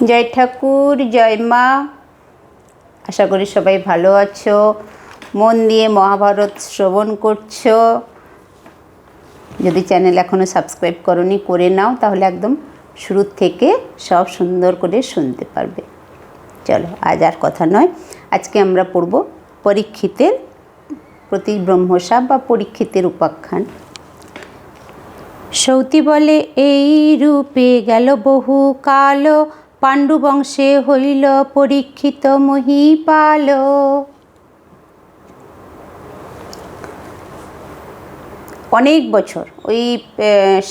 জয় ঠাকুর, জয় মা। আশা করি সবাই ভালো আছো, মন দিয়ে মহাভারত শ্রবণ করছো। যদি চ্যানেল এখনও সাবস্ক্রাইব করোনি, করে নাও, তাহলে একদম শুরু থেকে সব সুন্দর করে শুনতে পারবে। চলো, আজ আর কথা নয়, আজকে আমরা পড়ব পরীক্ষিতের প্রতিব্রহ্মশাপ বা পরীক্ষিতের উপাখ্যান। সৌতি বলে, এই রূপে গেল বহু কাল, পাণ্ডু বংশে হইল পরীক্ষিত মহীপাল। অনেক বছর ওই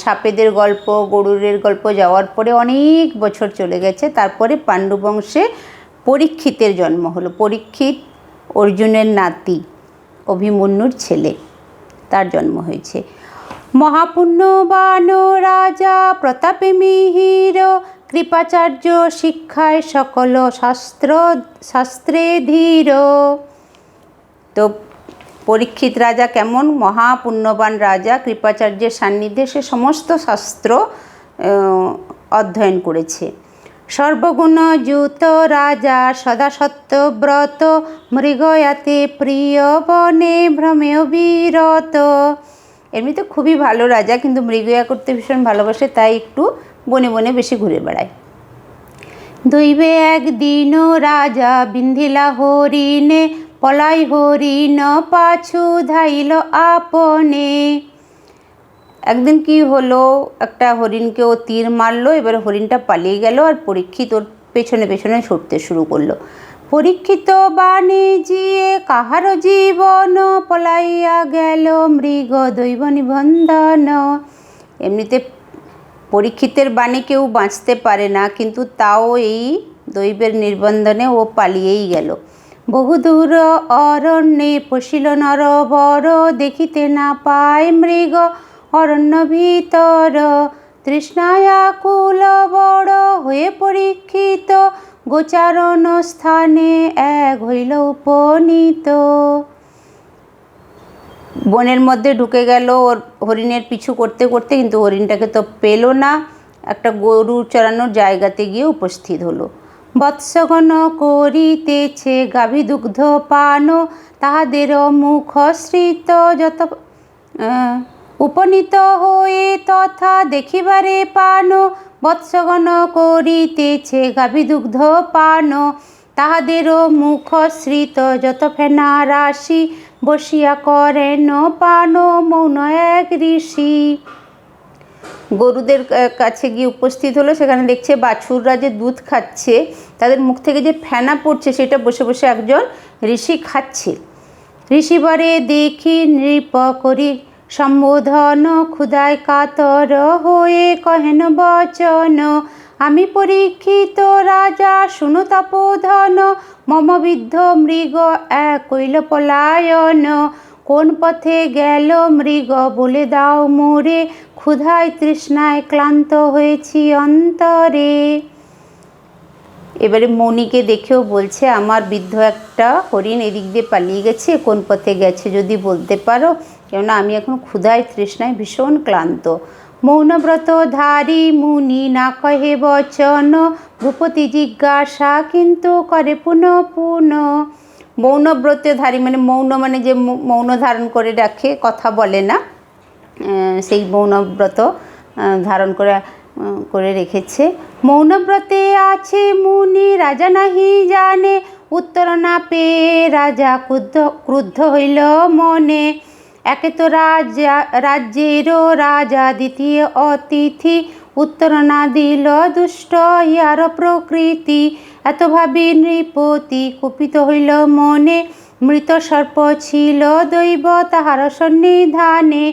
সাপেদের গল্প, গরুরের গল্প যাওয়ার পরে অনেক বছর চলে গেছে। তারপরে পাণ্ডু বংশে পরীক্ষিতের জন্ম হলো। পরীক্ষিত অর্জুনের নাতি, অভিমন্যুর ছেলে, তার জন্ম হয়েছে। মহাপুণ্যবান রাজা প্রতাপে মিহির, কৃপাচার্য শিক্ষায় সকল শাস্ত্রে ধীর। তো পরীক্ষিত রাজা কেমন? মহাপুণ্যবান রাজা, কৃপাচার্যের সান্নিধ্যে সে সমস্ত শাস্ত্র অধ্যয়ন করেছে। সর্বগুণযুত রাজা সদা সত্যব্রত, মৃগয়াতে প্রিয় বনে ভ্রমে বিরত। এমনি তো খুবই ভালো রাজা, কিন্তু মৃগয়া করতে ভীষণ ভালোবাসে, তাই একটু বনে বনে বেশি ঘুরে বেড়ায়। দৈবে একদিন রাজা বিন্ধিলা হরিণে, পলাই হরিণ পাছু ধাইল আপনে। একদিন কি হলো, একটা হরিণকে ও তীর মারলো, এবার হরিণটা পালিয়ে গেল, আর পরীক্ষিত ওর পেছনে পেছনে ছুটতে শুরু করলো। পরীক্ষিত বাণে জিয়ে কাহার জীবন, পলাইয়া গেল মৃগ দৈব নিবন্ধন। এমনিতে পরীক্ষিতের বাণে কেউ বাঁচতে পারে না, কিন্তু তাও এই দৈবের নির্বন্ধনে ও পালিয়েই গেল। বহুদূর অরণ্যে পশিল নরবর, দেখিতে না পায় মৃগ অরণ্য ভিতর। তৃষ্ণায় আকুল বড় হয়ে পরীক্ষিত, গোচারণ স্থানে এক হইল উপনীত। বনের মধ্যে ঢুকে গেল ওর হরিণের পিছু করতে করতে, কিন্তু হরিণটাকে তো পেল না। একটা গরু চড়ানোর জায়গাতে গিয়ে উপস্থিত হলো। বৎসগণ করিতেছে গাভী দুগ্ধ পান, তাহাদের মুখশ্রিত যত উপনীত হয়ে তথা দেখিবারে পান। বৎসগণ করিতেছে গাভী দুগ্ধ পান, তাহাদেরও মুখশ্রিত যত ফেনা রাশি, বসিয়া করেন পান মৌন এক ঋষি। গরুদের কাছে গিয়ে উপস্থিত হলো, সেখানে দেখছে বাছুররা যে দুধ খাচ্ছে, তাদের মুখ থেকে যে ফেনা পড়ছে, সেটা বসে বসে একজন ঋষি খাচ্ছে। ঋষিবরে দেখি নৃপ করি সম্বোধন, ক্ষুধায় কাতর হয়ে কহেন বচন। আমি পরীক্ষিত রাজা শুনো তপোধন, মম বিদ্ধ মৃগ এক কইল পলায়ন। কোন পথে গেল মৃগ বলে দাও মোরে, ক্ষুধায় তৃষ্ণায় ক্লান্ত হয়েছি অন্তরে। এবারে মণিকে দেখেও বলছে, আমার বিদ্ধ একটা হরিণ এদিক দিয়ে পালিয়ে গেছে, কোন পথে গেছে যদি বলতে পারো, কেননা আমি এখন ক্ষুধায় তৃষ্ণায় ভীষণ ক্লান্ত। মৌনব্রত ধারী মুনি না কহে বচন, ভূপতি জিজ্ঞাসা কিন্তু করে পুনঃ পুনঃ। মৌনব্রতধারী মানে মৌন, মানে যে মৌন ধারণ করে রাখে, কথা বলে না, সেই মৌনব্রত ধারণ করে রেখেছে। মৌনব্রতে আছে মুনি রাজা নাহি জানে, উত্তর না পেয়ে রাজা ক্রুদ্ধ হইল মনে। একে তো রাজ্যেরও রাজা, দ্বিতীয় অতিথি, উত্তর না দিল দুষ্ট ইয়ার প্রকৃতি। এত ভাবি নৃপতি কুপিত হইল মনে, মৃত সর্প ছিল দৈব তাহার সন্নিধানে।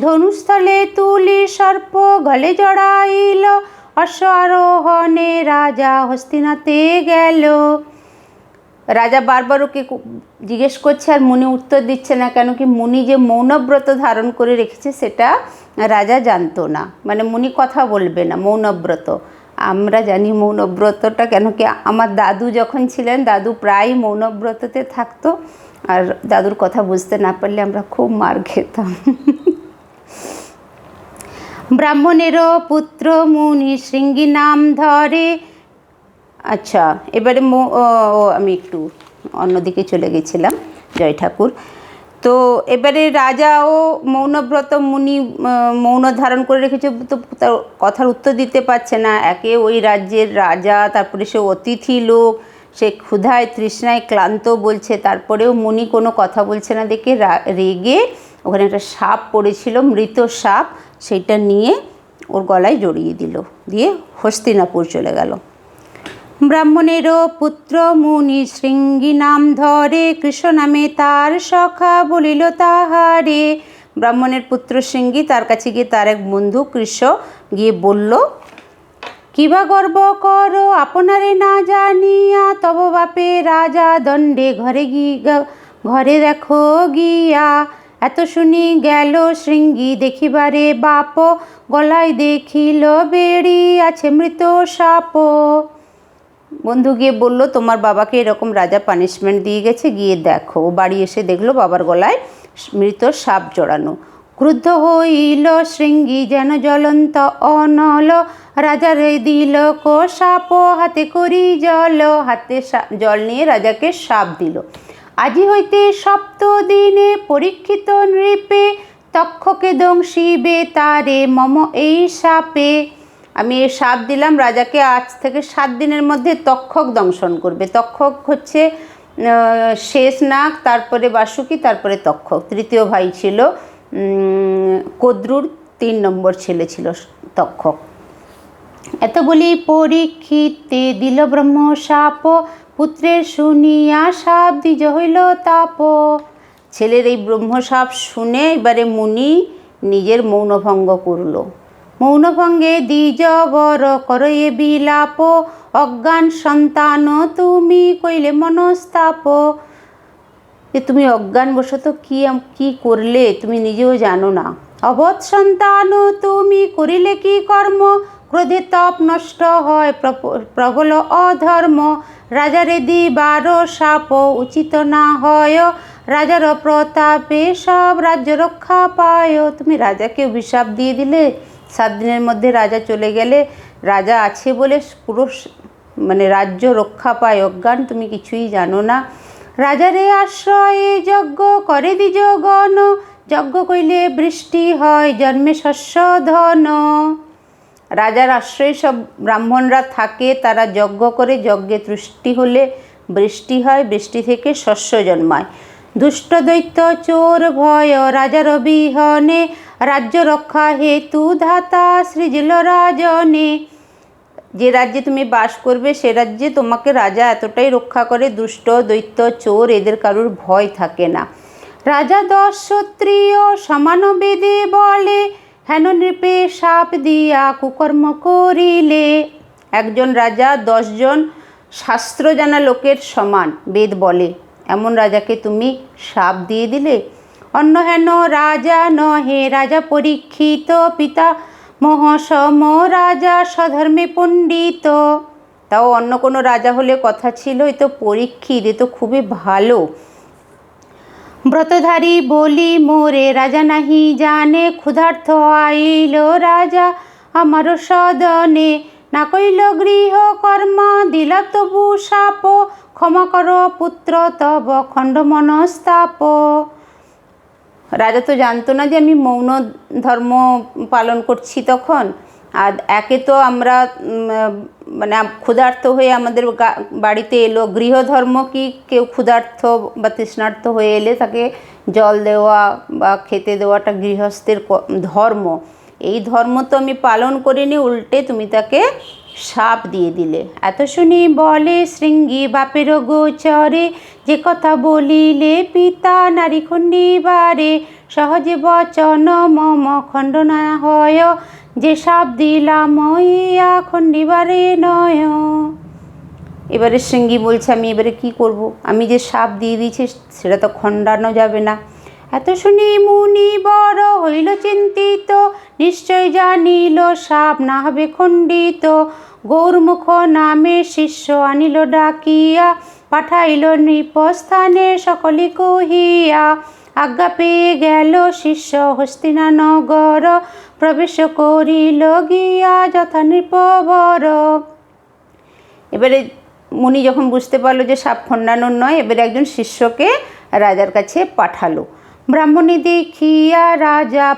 ধনুস্থলে তুলি সর্প গলে জড়াইল, অশ্ব আরোহণে রাজা হস্তিনাতে গেল। রাজা বারবার ওকে জিজ্ঞেস করছে, আর মুনি উত্তর দিচ্ছে না, কেন কি মুনি যে মৌনব্রত ধারণ করে রেখেছে সেটা রাজা জানতো না, মানে মুনি কথা বলবে না, মৌনব্রত। আমরা জানি মৌনব্রতটা, কেন কি আমার দাদু যখন ছিলেন, দাদু প্রায় মৌনব্রততে থাকতো, আর দাদুর কথা বুঝতে না পারলে আমরা খুব মার খেতাম। ব্রাহ্মণেরও পুত্র মুনি শৃঙ্গী নাম ধরে, আচ্ছা, এবারে আমি একটু অন্যদিকে চলে গেছিলাম, জয় ঠাকুর। তো এবারে রাজাও মৌনব্রত মুনি মৌন ধারণ করে রেখেছে, তো তার কথার উত্তর দিতে পারছে না। একে ওই রাজ্যের রাজা, তারপরে সে অতিথি লোক, সে ক্ষুধায় তৃষ্ণায় ক্লান্ত বলছে, তারপরেও মুনি কোনো কথা বলছে না দেখে রেগে ওখানে একটা সাপ পড়েছিল, মৃত সাপ, সেইটা নিয়ে ওর গলায় জড়িয়ে দিল, দিয়ে হস্তিনাপুর চলে গেল। ব্রাহ্মণেরও পুত্র মুনি শৃঙ্গী নাম ধরে, কৃষ্ণ নামে তার সখা বলিল তাহারে। ব্রাহ্মণের পুত্র শৃঙ্গী, তার কাছে গিয়ে তার এক বন্ধু কৃষ্ণ গিয়ে বলল, কিবা গর্ব করো আপনারে না জানিয়া, তব বাপে রাজা দণ্ডে ঘরে দেখো গিয়া। এত শুনি গেল শৃঙ্গী দেখিবারে বাপ, গলায় দেখিল বেড়ি আছে মৃত সাপ। বন্ধু গিয়ে বলল, তোমার বাবাকে এরকম রাজা পানিশমেন্ট দিয়ে গেছে, গিয়ে দেখো। বাড়ি এসে দেখলো বাবার গলায় মৃত সাপ জড়ানো। ক্রুদ্ধ হইল শৃঙ্গী যেন জ্বলন্ত অনল, রাজারে দিল কো সাপ হাতে করি জল। হাতে জল নিয়ে রাজাকে সাপ দিল। আজি হইতে সপ্তদিনে পরীক্ষিত নৃপে, তক্ষকে দংশিবে তারে মম এই সাপে। আমি এই সাপ দিলাম রাজাকে, আজ থেকে 7 দিনের মধ্যে তক্ষক দংশন করবে। তক্ষক হচ্ছে শেষনাগ, তারপরে বাসুকি, তারপরে তক্ষক, তৃতীয় ভাই ছিল। কদ্রুর 3 নম্বর ছেলে ছিল তক্ষক। এত বলি পরীক্ষিতে দিল ব্রহ্ম সাপ, পুত্রের শুনিয়া সাপ দ্বিজ হইল তাপ। ছেলের এই ব্রহ্মসাপ শুনে এবারে মুনি নিজের মৌনভঙ্গ করল। মৌনভঙ্গে দ্বিজ বর কর এ বিলাপ, অজ্ঞান সন্তান তুমি কইলে মনস্তাপ। যে তুমি অজ্ঞানবশত কি করলে তুমি নিজেও জানো না। অবধ সন্তান তুমি করিলে কি কর্ম, ক্রোধে তপ নষ্ট হয় প্রবল অধর্ম। রাজারে দিবার শাপ উচিত না হয়, রাজার প্রতাপে সব রাজ্য রক্ষা পায়। তুমি রাজাকে অভিশাপ দিয়ে দিলে, 7 দিনের মধ্যে রাজা চলে গেলে, রাজা আছে বলে পুরো রাজ্য রক্ষা পায়। অজ্ঞান, তুমি কিছুই জানো না। রাজারে আশ্রয়ে যজ্ঞ করে দ্বিজ গণ, যজ্ঞ কইলে বৃষ্টি হয় জন্মে শস্য ধন। রাজার আশ্রয়ে সব ব্রাহ্মণরা থাকে, তারা যজ্ঞ করে, যজ্ঞে তুষ্টি হলে বৃষ্টি হয়, বৃষ্টি থেকে শস্য জন্মায়। দুষ্ট দৈত্য চোর ভয় রাজার বিহনে, রাজ্য রক্ষা হেতু ধাতা সৃজিল রাজনে। যে রাজ্যে তুমি বাস করবে সে রাজ্যে তোমাকে রাজা এতটাই রক্ষা করে, দুষ্ট দৈত্য চোর এদের কারুর ভয় থাকে না। রাজা 10 ক্ষত্রিয় সমান বেদে বলে, হেন নৃপে সাপ দিয়া কুকর্ম করিলে। একজন রাজা 10 জন শাস্ত্র জানা লোকের সমান বেদ বলে, এমন রাজাকে তুমি সাপ দিয়ে দিলে। অন্য হেন রাজা নহে রাজা পরীক্ষিত, পিতা মহাসম রাজা স্বধর্মে পণ্ডিত। তাও অন্য কোনো রাজা হলে কথা ছিল, এ তো পরীক্ষিত, এ তো খুবই ভালো। ব্রতধারী বলি মোরে রাজা নাহি জানে, ক্ষুধার্থ আইল রাজা আমার সদনে। না কইল গৃহ কর্ম দিলা তবু শাপ, ক্ষমা কর পুত্র তব খণ্ড মনস্তাপ। রাজা তো জানতো না যে আমি মৌন ধর্ম পালন করছি তখন। আর একে তো আমরা ক্ষুধার্ত হয়ে আমাদের বাড়িতে এলো, গৃহধর্ম কি, কেউ ক্ষুধার্ত বা তৃষ্ণার্ত হয়ে এলে তাকে জল দেওয়া বা খেতে দেওয়াটা গৃহস্থের ধর্ম। এই ধর্ম তো আমি পালন করিনি, উল্টে তুমি তাকে সাপ দিয়ে দিলে। এত শুনি বলে শৃঙ্গী বাপের গোচরে, যে কথা বলিলে পিতা নারী খণ্ডিবারে। সহজে বচন মম খণ্ডনা হয়, যে সাপ দিলাম ইয়া খণ্ডিবারে নয়। এবারে শৃঙ্গী বলছে, আমি এবারে কি করব? আমি যে সাপ দিয়ে দিয়েছি সেটা তো খণ্ডানো যাবে না। এত শুনি মুনি বড় হইল চিন্তিত, নিশ্চয় জানিল সাপ না হবে খণ্ডিত। গৌরমুখ নামে শিষ্য আনিল ডাকিয়া, পাঠাইল নৃপস্থানে সকলি কহিয়া। আজ্ঞা পেয়ে গেল শিষ্য হস্তিনা নগর, প্রবেশ করিল গিয়া যথা নৃপবর। এবারে মুনি যখন বুঝতে পারলো যে সাপ খণ্ডানোর নয়, এবারে একজন শিষ্যকে রাজার কাছে পাঠালো। ব্রাহ্মণী দেখিয়া রাজা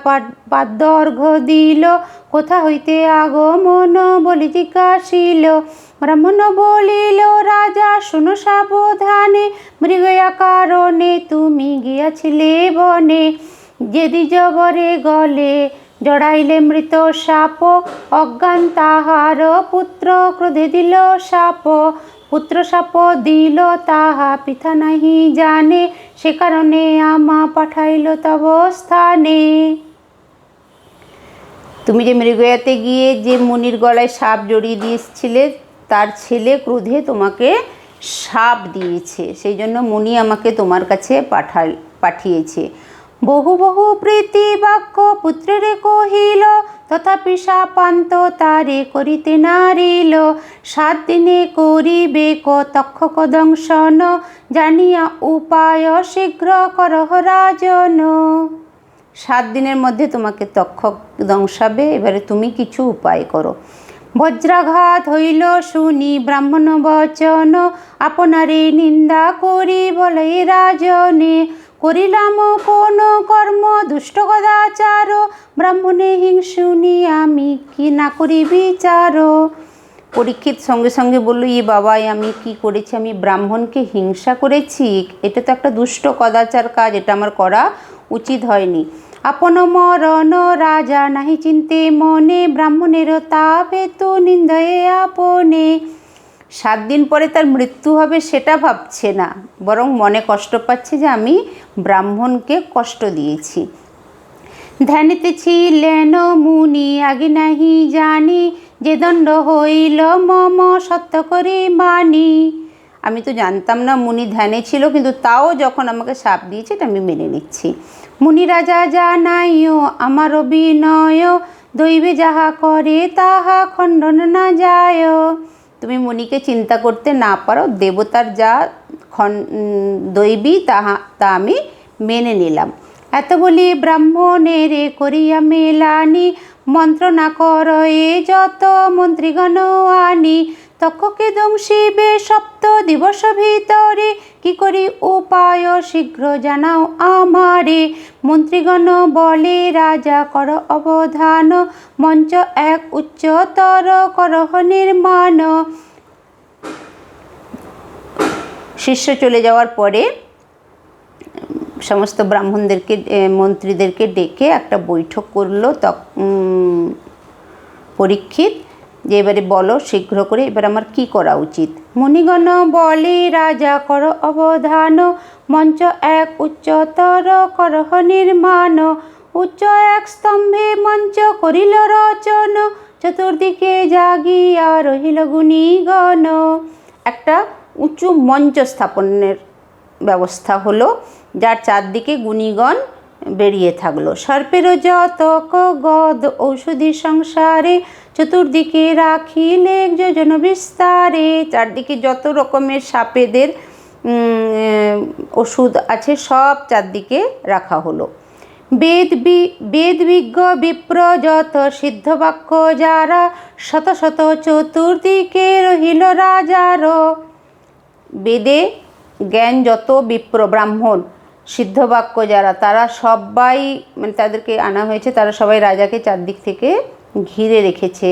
পাদ্যর্ঘ্য দিল, কোথা হইতে আগমন বলি জিজ্ঞাসিল। ব্রাহ্মণ বলিল, রাজা শুনো সাবধানে, মৃগয়া কারণে তুমি গিয়াছিলে বনে। যে দ্বিজবরে গলে জড়াইলে মৃত সাপ, অজ্ঞান তাহার পুত্র ক্রোধে দিল সাপ। পুত্র সাপ দিল তাহা পিতা নাহি জানে, সে কারণে আমা পাঠাইল তব স্থানে। তুমি যে মৃগয়াতে গিয়ে যে মুনির গলায় সাপ জড়িয়ে দিয়েছিলে, তার ছেলে ক্রোধে তোমাকে সাপ দিয়েছে, সেই জন্য মুনি আমাকে তোমার কাছে পাঠিয়েছে। বহু বহু প্রীতি বাক্য পুত্রেরে কহিল, তথাপি শাপান্ত তারে করিতে নারিল। 7 দিনে করিবে তক্ষক দংশন, জানিয়া উপায় শীঘ্র করহ রাজন। 7 দিনের মধ্যে তোমাকে তক্ষক দংশাবে, এবারে তুমি কিছু উপায় করো। বজ্রাঘাত হইল শুনি ব্রাহ্মণ বচন, আপনারে নিন্দা করি বলে রাজনে। করিলাম কোন কর্ম দুষ্ট কদাচার, ব্রাহ্মণে হিংসুনি আমি কি না করি বিচার। পরীক্ষিত সঙ্গে সঙ্গে বলল, বাবা, আমি কি করেছি? আমি ব্রাহ্মণকে হিংসা করেছি, এটা তো একটা দুষ্ট কদাচার কাজ, এটা আমার করা উচিত হয়নি। আপন মরণ রাজা নাহি চিন্তে মনে, ব্রাহ্মণের তাপ হেতু নিন্দয়ে আপনে। 7 দিন পরে তার মৃত্যু হবে সেটা ভাবছে না, বরং মনে কষ্ট পাচ্ছে যে আমি ব্রাহ্মণকে কষ্ট দিয়েছি। ধ্যানেতে ছিলেন মুনি আগে নাহি জানি, যে দণ্ড হইল মম সত্য করে মানি। আমি তো জানতাম না মুনি ধ্যানে ছিল, কিন্তু তাও যখন আমাকে শাপ দিয়েছে এটা আমি মেনে নিচ্ছি। মুনি রাজা জানাইও আমার অভিনয়, দৈবে যাহা করে তাহা খণ্ডন না যায়। তুমি মুনিকে চিন্তা করতে না পারো, দেবতার যা দৈবী তা আমি মেনে নিলাম। এত বলি ব্রাহ্মণের করিয়া মেলানি, মন্ত্রণা কর এ যত মন্ত্রীগণ আনি। তক্ষকে দংশিবে 7 দিবস ভিতরে, কি করি উপায় শীঘ্র জানাও আমারে। মন্ত্রীগণ বলে রাজা কর অবধান, মঞ্চ এক উচ্চতর করহ নির্মাণ। শিষ্য চলে যাওয়ার পরে সমস্ত ব্রাহ্মণদেরকে মন্ত্রীদেরকে ডেকে একটা বৈঠক করলো পরীক্ষিত, যে এবারে বলো শীঘ্র করে এবার আমার কি করা উচিত। মুনিগণ বলে রাজা কর অবধান, মঞ্চ এক উচ্চতর করহ নির্মাণ। উচ্চ এক স্তম্ভে মঞ্চ করিল রচন, চতুর্দিকে জাগিয়া রহিল গুণীগণ। একটা উঁচু মঞ্চ স্থাপনের ব্যবস্থা হলো, যার চারদিকে গুণীগণ বেরিয়ে থাকলো। সর্পের যতক গদ ঔষধি সংসারে, চতুর্দিকে রাখিলে যোজন বিস্তারে। চারদিকে যত রকমের সাপেদের ওষুধ আছে সব চারদিকে রাখা হলো। বেদ বিজ্ঞ বিপ্র যত সিদ্ধ বাক্য যারা, শত শত চতুর্দিকে রহিল রাজার। বেদে জ্ঞান যত বিপ্র ব্রাহ্মণ সিদ্ধ বাক্য যারা, তারা সবাই তাদেরকে আনা হয়েছে, তারা সবাই রাজাকে চারদিক থেকে ঘিরে রেখেছে।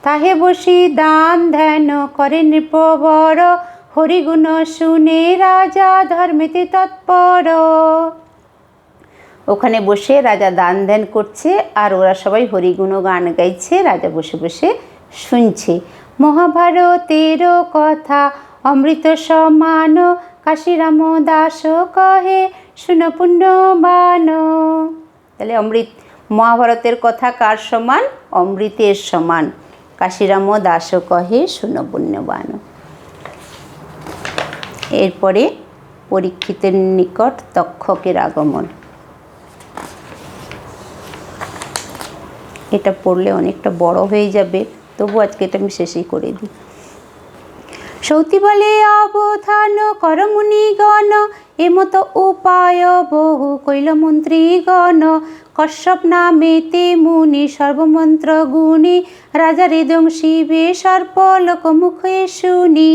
তাহে বসি দান ধ্যান করে নৃপবর, হরিগুণ শুনে রাজা ধর্মেতে তৎপর। ওখানে বসে রাজা দান ধ্যান করছে, আর ওরা সবাই হরিগুণ গান গাইছে, রাজা বসে বসে শুনছে। মহাভারতের কথা অমৃত সমান, কাশীরাম দাস কহে শুন পুণ্যবান। তাহলে মহাভারতের কথা কার সমান? অমৃতের সমান। কাশীরাম দাস কহে শুন পুণ্যবান। এরপরে পরীক্ষিতের নিকট তক্ষকের আগমন। এটা পড়লে অনেকটা বড় হয়ে যাবে, তবু আজকে এটা আমি শেষই করে দিই। সৌতি বলে অবধান কর মুনিগণ, এমত উপায় বহু কৈল মন্ত্রীগণ। কশ্যপ নামেতে মুনি সর্বমন্ত্র গুণী, রাজারে দংশিবে সর্প লোকমুখে শুনি।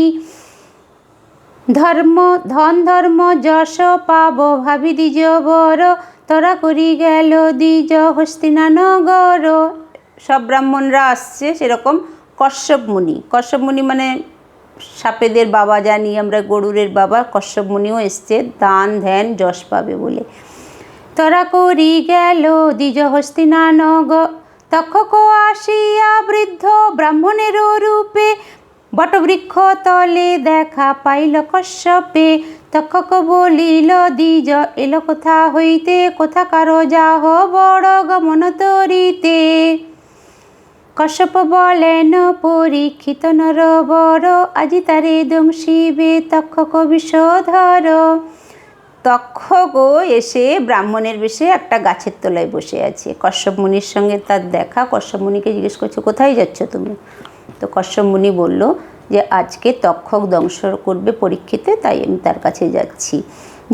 ধন ধর্ম যশ পাব ভাবি দ্বিজ বর, তরা করি গেল দ্বিজ হস্তিনানগর। সব ব্রাহ্মণরা আসছে, সেরকম কশ্যপ মুনি মানে সাপেদের বাবা, জানি আমরা গরুরের বাবা, কশ্যপ মুনিও এসছে দান ধ্যান যশ পাবে বলে। তরা করি গেল দ্বিজ হস্তিনানগর। তক্ষক আসিয়া বৃদ্ধ ব্রাহ্মণের রূপে, বটবৃক্ষ তলে দেখা পাইল কশ্যপে। তক্ষক বলিল দ্বিজ এলো কোথা হইতে, কোথাকার যাহ বড় গমন তরিতে। কশ্যপ বলেন পরীক্ষিত নরবর, আজি তারে দংশিবে তক্ষক বিষধর। তক্ষকও এসে ব্রাহ্মণের বেশে একটা গাছের তলায় বসে আছে। কশ্যপ মুনির সঙ্গে তার দেখা। কশ্যপ মুনিকে জিজ্ঞেস করছে, কোথায় যাচ্ছ তুমি? তো কশ্যপ মুনি বলল যে আজকে তক্ষক দংশ করবে পরীক্ষিতে, তাই আমি তার কাছে যাচ্ছি।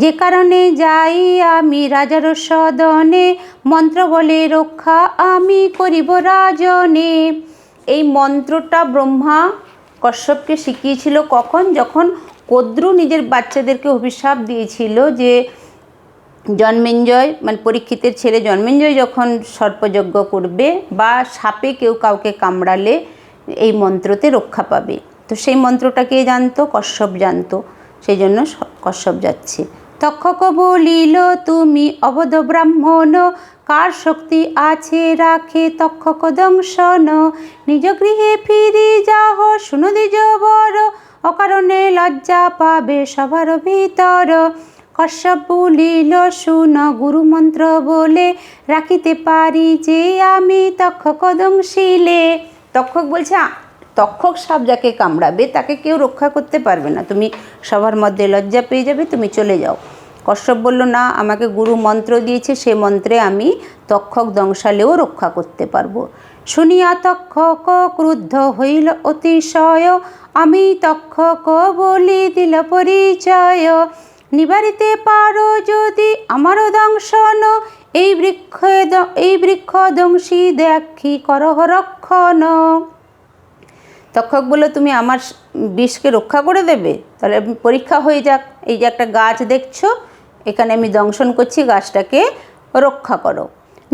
যে কারণে যাই আমি রাজার সদনে, মন্ত্র বলে রক্ষা আমি করিব রাজনে। এই মন্ত্রটা ব্রহ্মা কশ্যপকে শিখিয়েছিল কখন? যখন কদ্রু নিজের বাচ্চাদেরকে অভিশাপ দিয়েছিল যে জন্মেঞ্জয় মানে পরীক্ষিতের ছেলে জন্মেঞ্জয় যখন সর্পযজ্ঞ করবে বা সাপে কেউ কাউকে কামড়ালে এই মন্ত্রতে রক্ষা পাবে। তো সেই মন্ত্রটা কে জানতো? কশ্যপ জানতো, সেই জন্য কশ্যপ যাচ্ছে। তক্ষক বলিল তুমি অবধ ব্রাহ্মণ, কার শক্তি আছে রাখে তক্ষক দংশন। নিজ গৃহে ফিরি যাহ শুনো দ্বিজ বর, অকারণে লজ্জা পাবে সবার ভিতর। কশ্যপ বলিল শুন গুরু মন্ত্র বলে, রাখিতে পারি যে আমি তক্ষক দংশিলে। তক্ষক বলছে তক্ষক সাপ যাকে কামড়াবে তাকে কেউ রক্ষা করতে পারবে না, তুমি সবার মধ্যে লজ্জা পেয়ে যাবে, তুমি চলে যাও। কশ্যপ বলল না, আমাকে গুরু মন্ত্র দিয়েছে, সে মন্ত্রে আমি তক্ষক দংশালেও রক্ষা করতে পারবো। শুনিয়া তক্ষক ক্রুদ্ধ হইল অতিশয়, আমি তক্ষক বলি দিল পরিচয়। নিবারিতে পারো যদি আমারও দংশন, এই বৃক্ষ দংশী দেখি করহ রক্ষণ। তক্ষক বলল তুমি আমার বিষকে রক্ষা করে দেবে? তাহলে পরীক্ষা হয়ে যাক। এই যে একটা গাছ দেখছো, এখানে আমি দংশন করছি, গাছটাকে রক্ষা করো।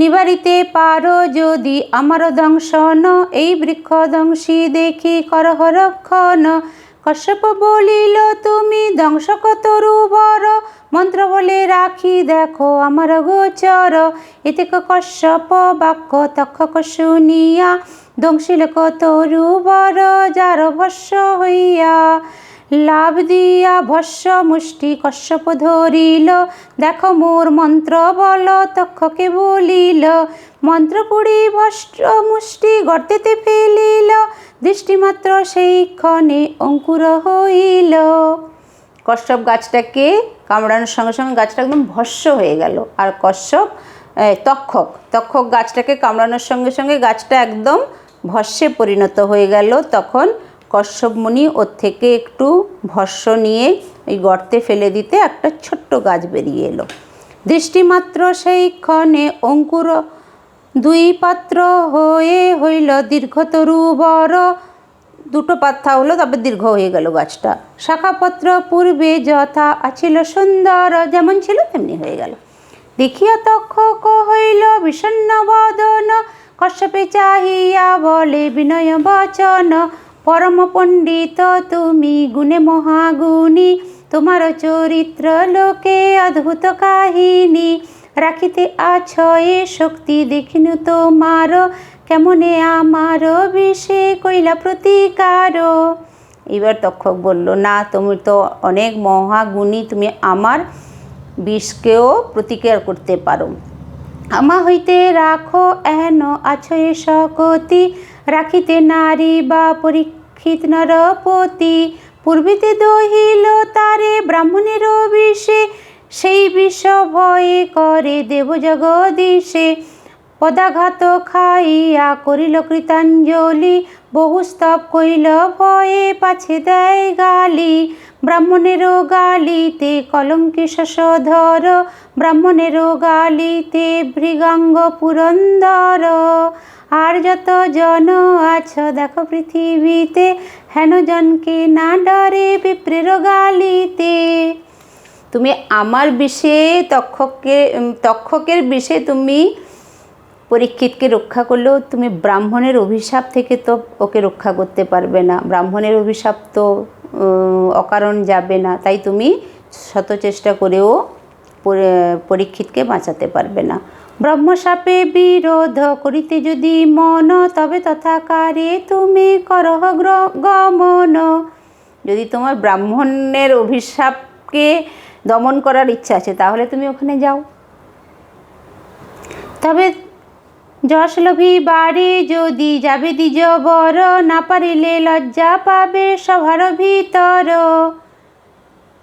নিবারিতে পারো যদি আমারও দংশন, এই বৃক্ষ দংশী দেখি করহ রক্ষণ। কশ্যপ বলিল তুমি দংশক তরুবর, মন্ত্র বলে রাখি দেখো আমার গোচর। এতে কশ্যপ বাক্য তক্ষক শুনিয়া, দংশিল তরুবর যার ভস্য হইয়া। লাভ দিয়া ভস্য মুষ্টি কশ্যপ ধরিল, দেখো মোর মন্ত্র বল তক্ষকে বলিল। মন্ত্র পুড়ি ভস্য মুষ্টি গর্তেতে ফেলিল, দৃষ্টিমাত্র সেই ক্ষণে অঙ্কুর হইল। কশ্যপ গাছটাকে কামড়ানোর সঙ্গে সঙ্গে গাছটা একদম ভস্য হয়ে গেল। আর তক্ষক গাছটাকে কামড়ানোর সঙ্গে সঙ্গে গাছটা একদম ভস্যে পরিণত হয়ে গেল। তখন কশ্যপ মুনি ওর থেকে একটু ভস্য নিয়ে ওই গর্তে ফেলে দিতে একটা ছোট্ট গাছ বেরিয়ে এলো। দৃষ্টিমাত্র সেই ক্ষণে অঙ্কুর দুই পাত্র হয়ে হইল দীর্ঘ তরুবর। দুটো পাতা হলো, তারপর দীর্ঘ হয়ে গেল গাছটা। শাখাপত্র পূর্বে যথা আছিল সুন্দর, যেমন ছিল তেমনি হয়ে গেল। দেখিয়া তক্ষক হইল বিষণ্ণ বদন, কশ্যপে চাহিয়া বলে বিনয় বচন। পরম পণ্ডিত তুমি গুণে মহাগুণী, তোমার চরিত্র লোকে অদ্ভুত কাহিনী। রাখিতে আছো এ শক্তি দেখিনু তোমার, কেমনে আমার বিষে কইলা প্রতিকার। এবার তক্ষক বলল না, তুমি তো অনেক মহাগুণী, তুমি আমার বিষকেও প্রতিকার করতে পারো। আমা হইতে রাখো এহেন আছো এ শকতি, রাখিতে নারী বা পরীক্ষিত নরপতি। পূর্বিতে দহিল তারে ব্রাহ্মণের বিষে, সেই বিষ ভয়ে করে দেব জগদীশে। পদাঘাত খাইয়া করিল কৃতাঞ্জলি, বহু স্তব কইল ভয়ে পাছে দেয় গালি। ব্রাহ্মণেরও গালিতে কলঙ্কি শশধর, ব্রাহ্মণেরও গালিতে ভৃগাঙ্গ পুরন্দর। আর যত জন আছো দেখো পৃথিবীতে, হেন জনকে না ডরে বিপ্রের গালিতে। তুমি আমার বিষে তক্ষকের বিষে তুমি পরীক্ষিতকে রক্ষা করলেও তুমি ব্রাহ্মণের অভিশাপ থেকে তো ওকে রক্ষা করতে পারবে না। ব্রাহ্মণের অভিশাপ তো অকারণ যাবে না, তাই তুমি শত চেষ্টা করেও পরীক্ষিতকে বাঁচাতে পারবে না। ব্রহ্মশাপে বিরোধ করিতে যদি মন, তবে তথাকারে তুমি করহ গমন। যদি তোমার ব্রাহ্মণের অভিশাপকে দমন করার ইচ্ছা আছে তাহলে তুমি ওখানে যাও। তবে যশ লোভী বাড়ি যদি যাবে দ্বিজ বর, না পারিলে লজ্জা পাবে সভার ভিতর।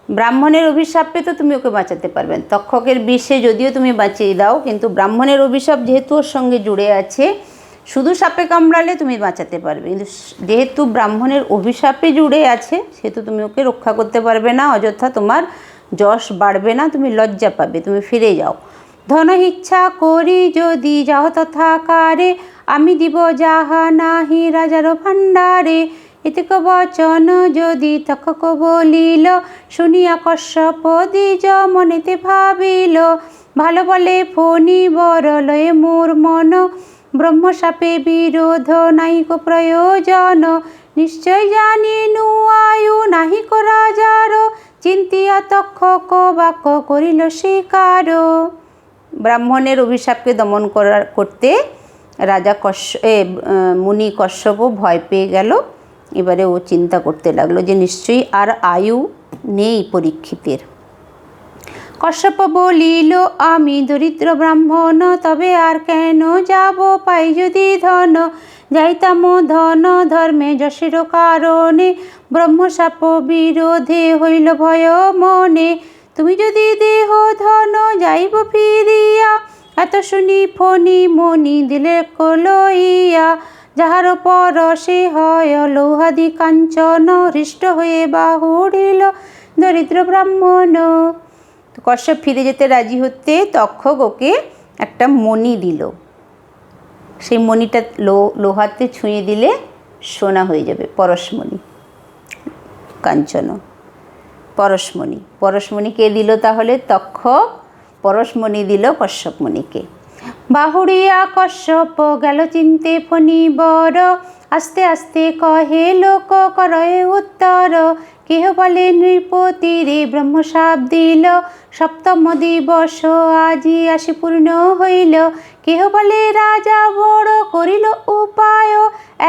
ব্রাহ্মণের অভিশাপে তো তুমি ওকে বাঁচাতে পারবে না। তক্ষকের বিষে যদিও তুমি বাঁচিয়ে দাও, কিন্তু ব্রাহ্মণের অভিশাপ যেহেতু ওর সঙ্গে জুড়ে আছে, শুধু সাপে কামড়ালে তুমি বাঁচাতে পারবে, কিন্তু যেহেতু ব্রাহ্মণের অভিশাপে জুড়ে আছে সেহেতু তুমি ওকে রক্ষা করতে পারবে না। অযথা তোমার যশ বাড়বে না, তুমি লজ্জা পাবে, তুমি ফিরে যাও। ধন ইচ্ছা করি যদি যাও তথাকারে, আমি দিব যাহা নাহি রাজার ভাণ্ডারে। এতিক বচন যদি তক্ষক বলিল, শুনিয়া কশ্যপ দ্বিজ মনেতে ভাবিল। ভালো বলে ফণি বর লয়ে মোর মন, ব্রহ্মশাপে বিরোধ নাহিক প্রয়োজন। নিশ্চয় জানি আয়ু নাহিক রাজার, চিন্তিয়া তক্ষক বাক্য করিল স্বীকার। ব্রাহ্মণের অভিশাপকে দমন করতে রাজা মুনি কশ্যপও ভয় পেয়ে গেল। এবারে ও চিন্তা করতে লাগলো যে নিশ্চয়ই আর আয়ু নেই পরীক্ষিতের। কশ্যপ বলিল, আমি দরিদ্র ব্রাহ্মণ, তবে আর কেন যাব পাই যদি ধন। যাইতাম ধন ধর্মে যশের কারণে, ব্রহ্মশাপ বিরোধে হইল ভয় মনে। তুমি যদি দেহ ধন যাইব ফিরিয়া, এত শুনি ফণি মনি দিলে কলইয়া। যাহার পরশে হয় লৌহাদি কাঞ্চন, হৃষ্ট হয়ে বাহুড়িল দরিদ্র ব্রাহ্মণ। তো কশ্যপ ফিরে যেতে রাজি হতে তক্ষক ওকে একটা মণি দিল। সেই মণিটা লোহাতে ছুঁয়ে দিলে সোনা হয়ে যাবে, পরশমণি, কাঞ্চন পরশমণি। পরশমণি কে দিল তাহলে? তক্ষক পরশমণি দিল কশ্যপ মুনিকে। বাহুড়িয়া কশ্যপ গেল চিনতে ফণি বর, আস্তে আস্তে কহে লোক করয়ে উত্তর। কেহ বলে নৃপতিরে ব্রহ্মশাপ দিল, সপ্তম দিবস আজি আসি পূর্ণ হইল। কেহ বলে রাজা বড় করিল উপায়,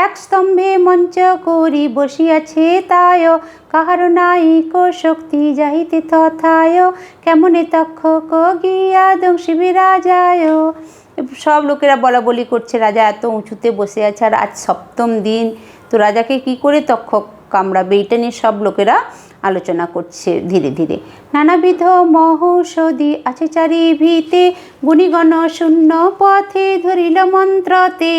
এক স্তম্ভে মঞ্চ করি বসিয়াছে তায়। কাহার নাইক শক্তি যাইতে তথায়, কেমনে তক্ষক গিয়া দংশিবে রাজায়। সব লোকেরা বলা বলি করছে রাজা এত উঁচুতে বসে আছে, আর আজ সপ্তম দিন, তো রাজাকে কি করে তক্ষক কামড়াবে, এইটা নিয়ে সব লোকেরা আলোচনা করছে ধীরে ধীরে। নানাবিধ মহৌষধি আছে চারিভিতে, গুণীগণ শূন্য পথে ধরিল মন্ত্রতে।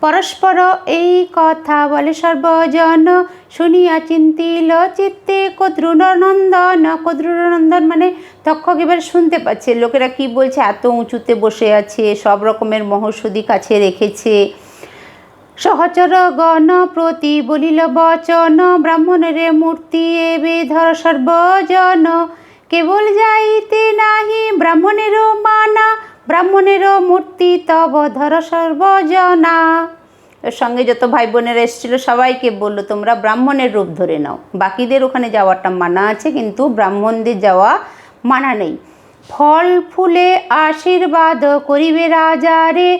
পরস্পর এই কথা বলে সর্বজন, শুনিয়া চিন্তিল চিত্তে কদ্রুনন্দন। কদ্রুনন্দন মানে তক্ষক এবার শুনতে পাচ্ছে লোকেরা কি বলছে, এত উঁচুতে বসে আছে, সব রকমের মহৌষধি কাছে রেখেছে। সহচর গণ প্রতি বলিল বচন, ব্রাহ্মণের মূর্তি এবে ধর সর্বজন। কেবল যাইতে নাহি ব্রাহ্মণেরও মানা, ব্রাহ্মণেরও মূর্তি তব ধর সর্বজনা। এর সঙ্গে যত ভাই বোনেরা এসেছিল সবাইকে বললো তোমরা ব্রাহ্মণের রূপ ধরে নাও। বাকিদের ওখানে যাওয়াটা মানা আছে, কিন্তু ব্রাহ্মণদের যাওয়া মানা নেই। ফল ফুলে আশীর্বাদ করিবে রাজারে,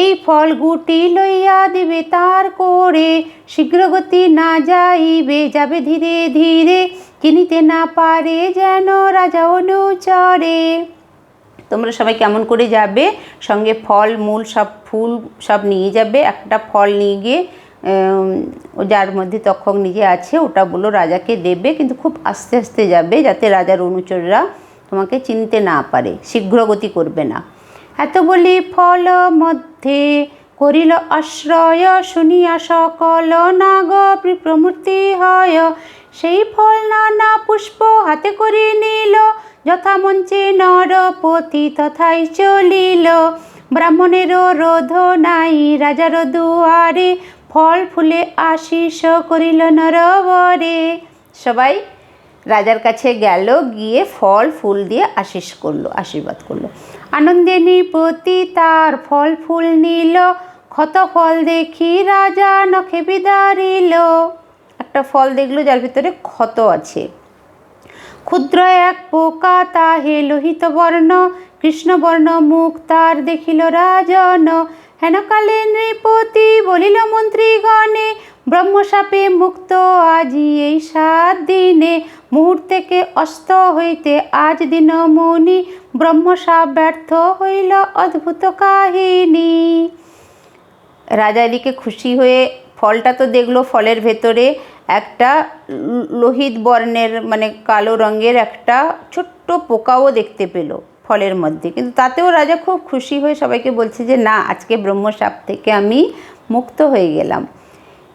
এই ফল গুটি লইয়া দিবে তার করে। শীঘ্রগতি না যাইবে যাবে ধীরে ধীরে, চিনিতে না পারে যেন রাজা অনুচরে। তোমরা সবাই কেমন করে যাবে, সঙ্গে ফল মূল সব ফুল সব নিয়ে যাবে। একটা ফল নিয়ে গিয়ে যার মধ্যে তক্ষক নিজে আছে ওটা বলো রাজাকে দেবে, কিন্তু খুব আস্তে আস্তে যাবে যাতে রাজার অনুচররা তোমাকে চিনতে না পারে, শীঘ্রগতি করবে না। এত বলি ফল মধ্যে করিল আশ্রয়, শুনিয়া সকল নাগ প্রমূর্তি হয়। সেই ফল নানা পুষ্প হাতে করি নিল, যথা মঞ্চে নরপতি তথাই চলিল। ব্রাহ্মণেরও রোধ নাই রাজার দুয়ারে, ফল ফুলে আশিস করিল নরবরে। সবাই রাজার কাছে গেল, গিয়ে ফল ফুল দিয়ে আশীর্বাদ করলো। আনন্দে নৃপতি তার ফল ফুল নিল, ক্ষত ফল দেখি রাজা নখে বিদারিল। একটা ফল দেখলো যার ভিতরে ক্ষত আছে। ক্ষুদ্র এক পোকা তাহে লোহিত বর্ণ, কৃষ্ণবর্ণ মুখ তার দেখিল রাজন। হেনকালে নৃপতি বলিল মন্ত্রীগণে, ব্রহ্মশাপে মুক্ত আজি এই 7 দিনে। মুহূর্তেকে অস্ত হইতে আজ দিন মুনি, ব্রহ্মশাপ ব্যর্থ হইল অদ্ভুত কাহিনী। রাজা এদিকে খুশি হয়ে ফলটা তো দেখলো, ফলের ভেতরে একটা লোহিত বর্ণের মানে কালো রঙের একটা ছোট্ট পোকাও দেখতে পেল ফলের মধ্যে। কিন্তু তাতেও রাজা খুব খুশি হয়ে সবাইকে বলছে যে না, আজকে ব্রহ্মশাপ থেকে আমি মুক্ত হয়ে গেলাম।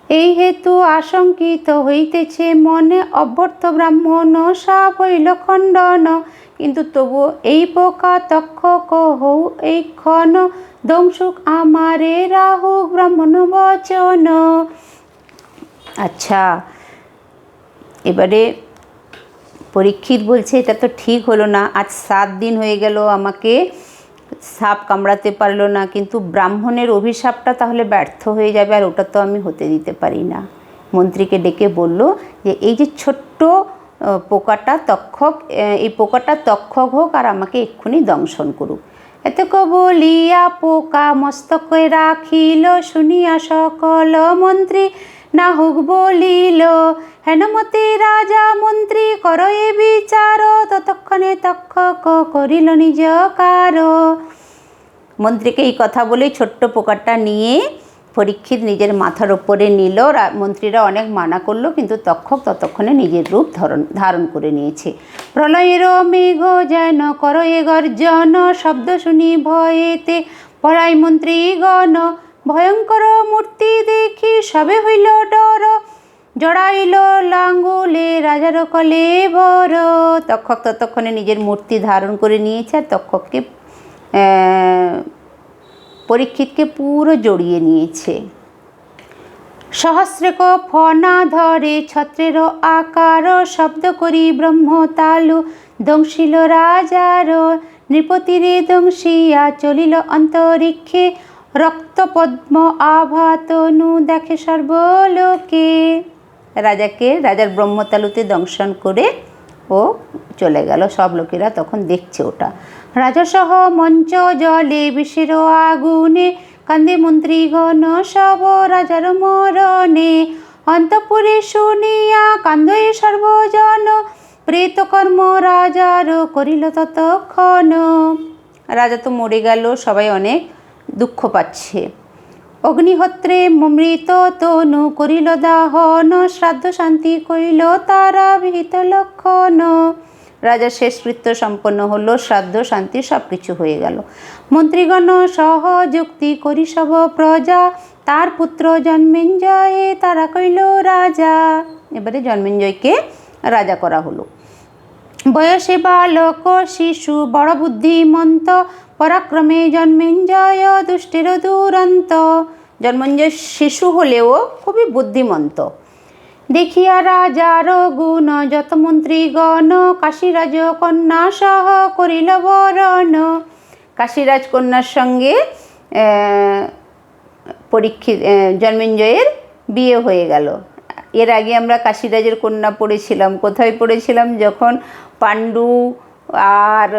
এই হেতু আশঙ্কিত হইতেছে মনে, অভ্যর্থ ব্রাহ্মণ সাপ হইল খণ্ডন। কিন্তু তবু এই পোকা তক্ষক হৌ এই ক্ষণ, দংশুক আমারে রাহু ব্রাহ্মণ বচন। আচ্ছা, এবারে পরীক্ষিত বলছে এটা তো ঠিক হলো না, আজ 7 দিন হয়ে গেল আমাকে সাপ কামড়াতে পারলো না, কিন্তু ব্রাহ্মণের অভিশাপটা তাহলে ব্যর্থ হয়ে যাবে, আর ওটা তো আমি হতে দিতে পারি না। মন্ত্রীকে ডেকে বলল যে এই যে ছোট্ট পোকাটা তক্ষক, এই পোকাটা তক্ষক হোক আর আমাকে এক্ষুনি দংশন করুক। এতক বলিয়া পোকা মস্তকে রাখিল, শুনিয়া সকল মন্ত্রী না হোক বলিল। হেনমতে রাজা মন্ত্রী কর এ বিচার, ততক্ষণে তক্ষক করিল নিজ কার। মন্ত্রীকে এই কথা বলে ছোট্ট পোকাটা নিয়ে পরীক্ষিত নিজের মাথার ওপরে নিল। মন্ত্রীরা অনেক মানা করলো, কিন্তু তক্ষক ততক্ষণে নিজের রূপ ধারণ করে নিয়েছে। প্রলয়ের মেঘ যেন করয়ে গর্জন, শব্দ শুনি ভয়েতে পড়াই মন্ত্রীগণ। ভয়ঙ্কর মূর্তি দেখি সবে হইল ডর, জড়াইল লাঙ্গুলে রাজার কলেবর। তক্ষক ততক্ষণে নিজের মূর্তি ধারণ করে নিয়েছে, আর তক্ষককে পরীক্ষিতকে পুরো জড়িয়ে নিয়েছে। সহস্রেক ফনা ধরে ছত্রের আকার, শব্দ করি ব্রহ্ম তালু দংশিল রাজার। নৃপতিরে দংশিয়া চলিল অন্তরিক্ষে, রক্ত পদ্ম আভা তনু দেখে সর্বলোকে। রাজার ব্রহ্মতালুতে দংশন করে ও চলে গেল, সব লোকেরা তখন দেখছে ওটা। রাজসহ মঞ্চ জলে বিষের আগুনে, কান্দে মন্ত্রীগণ সব রাজার মরণে। অন্তঃপুরে শুনিয়া কান্দে সর্বজন, প্রেতকর্ম রাজার করিল ততক্ষণ। রাজা তো মরে গেল, সবাই অনেক দুঃখ পাচ্ছে। অগ্নিহোত্রে মৃত তনু করিল দাহন, শ্রাদ্ধ শান্তি করিল তারা বিহিত লক্ষণ। রাজার শেষকৃত্য সম্পন্ন হলো, শ্রাদ্ধ শান্তি সব কিছু হয়ে গেল। মন্ত্রীগণ সহযুক্তি করি সব প্রজা, তার পুত্র জন্মেঞ্জয়ে তারা কইল রাজা। এবারে জন্মেঞ্জয়কে রাজা করা হলো। বয়সে বালক শিশু বড় বুদ্ধিমন্ত, পরাক্রমে জন্মেঞ্জয় দুষ্টের দুরন্ত। জন্মেঞ্জয় শিশু হলেও খুবই বুদ্ধিমন্ত। দেখিয়া রাজার গুণ যত মন্ত্রীগণ, কাশীরাজ কন্যা সহ করিল বরণ। কাশীরাজ কন্যার সঙ্গে জন্মেঞ্জয়ের বিয়ে হয়ে গেল। এর আগে আমরা কাশীরাজের কন্যা পড়েছিলাম, কোথায় পড়েছিলাম? যখন পাণ্ডু আর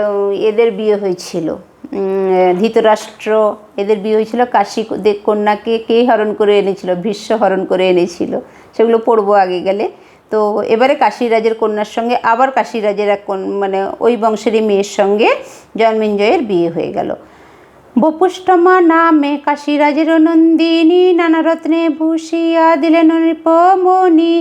এদের বিয়ে হয়েছিল, ধৃতরাষ্ট্র এদের বিয়ে হয়েছিল, কাশী কন্যাকে কে হরণ করে এনেছিল? ভীষ্ম হরণ করে এনেছিল। সেগুলো পড়বো আগে গেলে। তো এবারে কাশীরাজের কন্যার সঙ্গে আবার কাশীরাজের এক মানে ওই বংশেরই মেয়ের সঙ্গে জন্মেঞ্জয়ের বিয়ে হয়ে গেল। বপুষ্টমা নামে কাশীরাজের নন্দিনী, নানা রত্নে ভূষিয়া দিলেন নৃপমণি।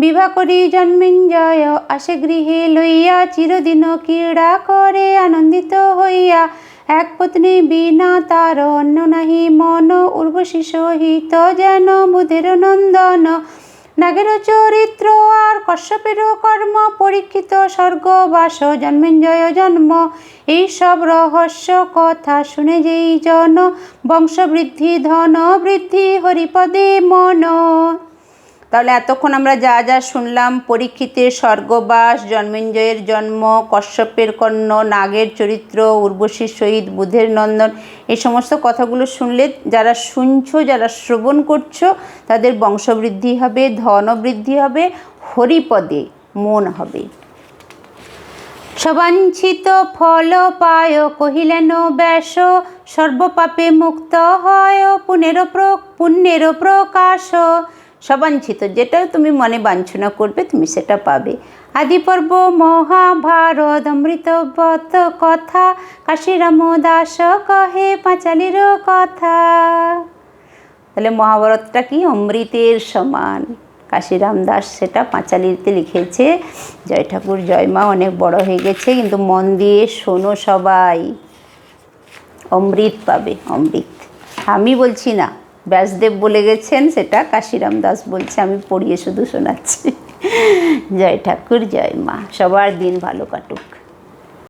বিবাহ করি জন্মেঞ্জয় আসে গৃহে লইয়া, চিরদিন ক্রীড়া করে আনন্দিত হইয়া, এক পত্নী বিনা তার অন্য নাহি মন, উর্বশী সহিত যেন বুধের নন্দন। নাগের চরিত্র আর কশ্যপের কর্ম, পরীক্ষিত স্বর্গবাস জন্মেঞ্জয় জন্ম। এইসব রহস্য কথা শুনে যেই জন, বংশবৃদ্ধি ধন বৃদ্ধি হরিপদে মন। তাহলে এতক্ষণ আমরা যা যা শুনলাম, পরীক্ষিতের স্বর্গবাস, জন্মেঞ্জয়ের জন্ম, কশ্যপের কর্ণ, নাগের চরিত্র, উর্বশীর সহিত বুধের নন্দন, এই সমস্ত কথাগুলো শুনলে যারা শুনছো, যারা শ্রবণ করছো, তাদের বংশবৃদ্ধি হবে, ধন বৃদ্ধি হবে, হরিপদে মন হবে। সবাঞ্ছিত ফল পায় কহিলেন ব্যাস, সর্বপাপে মুক্ত হয় পুণ্যের প্রকাশ। সবাঞ্ছিত, যেটা তুমি মনে বাঞ্ছনা করবে তুমি সেটা পাবে। আদিপর্ব মহাভারত অমৃতবৎ কথা, কাশীরাম দাস কহে পাঁচালীর কথা। তাহলে মহাভারতটা কি অমৃতের সমান, কাশীরাম দাস সেটা পাঁচালীতে লিখেছে। জয় ঠাকুর জয় মা, অনেক বড় হয়ে গেছে, কিন্তু মন দিয়ে শোনো সবাই, অমৃত পাবে, অমৃত। আমি বলছি না, ব্যাসদেব বলে গেছেন, সেটা কাশীরাম দাস বলছে, আমি পড়িয়ে শুধু শোনাচ্ছি। জয় ঠাকুর জয় মা, সবার দিন ভালো কাটুক।